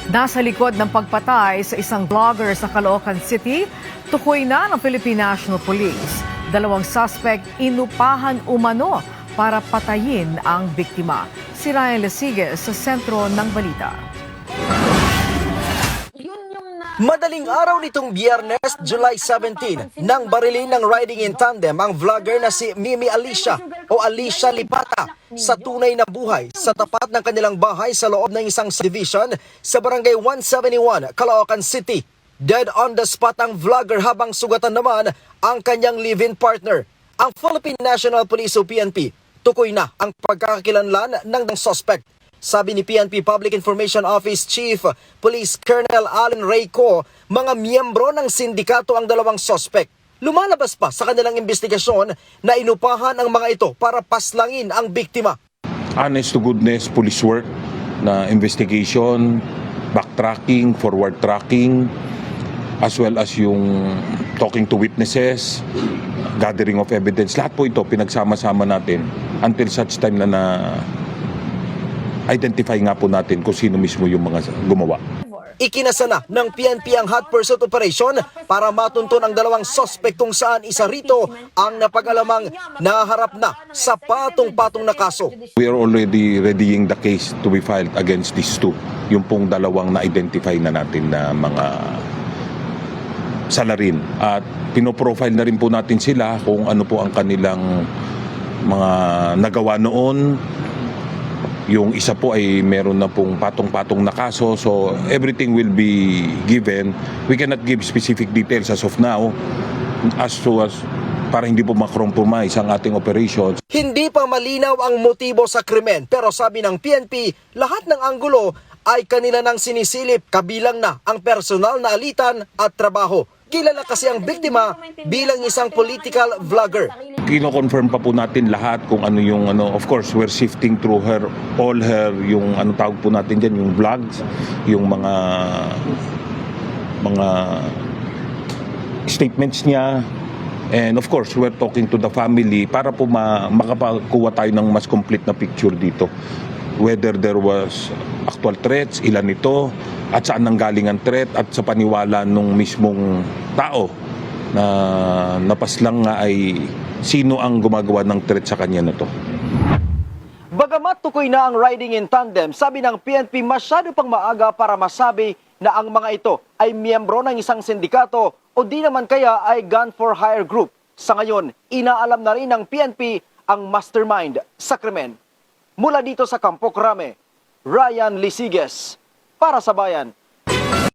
Nasa likod ng pagpatay sa isang vlogger sa Caloocan City, tukoy na ng Philippine National Police. Dalawang suspect inupahan umano para patayin ang biktima. Si Ryan Lesiges sa sentro ng balita. Madaling araw nitong Biyernes, July 17, nang barilin ng riding in tandem ang vlogger na si Mimi Alicia o Alicia Lipata sa tunay na buhay sa tapat ng kanilang bahay sa loob ng isang subdivision sa Barangay 171, Caloocan City. Dead on the spot ang vlogger habang sugatan naman ang kanyang live-in partner. Ang Philippine National Police o PNP, tukoy na ang pagkakakilanlan ng suspect. Sabi ni PNP Public Information Office Chief Police Colonel Allen Rayco, mga miyembro ng sindikato ang dalawang suspect. Lumalabas pa sa kanilang investigasyon na inupahan ang mga ito para paslangin ang biktima. Honest to goodness police work na investigation, backtracking, forward tracking, as well as yung talking to witnesses, gathering of evidence. Lahat po ito pinagsama-sama natin until such time na identify nga po natin kung sino mismo yung mga gumawa. Ikinasana ng PNP ang hot pursuit operation para matuntun ang dalawang suspect kung saan isa rito ang napag-alamang naharap na sa patong-patong na kaso. We are already readying the case to be filed against these two. Yung pong dalawang na-identify na natin na mga salarin. At pinoprofile na rin po natin sila kung ano po ang kanilang mga nagawa noon. Yung isa po ay meron na pong patong-patong na kaso, so everything will be given. We cannot give specific details as of now as para hindi po makompromise ang ating operations. Hindi pa malinaw ang motibo sa krimen, pero sabi ng PNP, lahat ng anggulo ay kanila nang sinisilip, kabilang na ang personal na alitan at trabaho. Kilala kasi ang biktima bilang isang political vlogger. Kino-confirm pa po natin lahat kung ano yung of course we're sifting through all her yung tawag po natin diyan, yung vlogs, yung mga statements niya, and of course we're talking to the family para po makakuha tayo ng mas complete na picture dito, whether there was actual threats, ilan ito, at saan nanggaling ang threat, at sa paniwala nung mismong tao na napaslang nga ay sino ang gumagawa ng threat sa kanya na to. Bagamat tukoy na ang riding in tandem, sabi ng PNP masyado pang maaga para masabi na ang mga ito ay miyembro ng isang sindikato o di naman kaya ay gun for hire group. Sa ngayon, inaalam na rin ng PNP ang mastermind sa krimen. Mula dito sa Campo Crame, Ryan Lesiges para sa Bayan.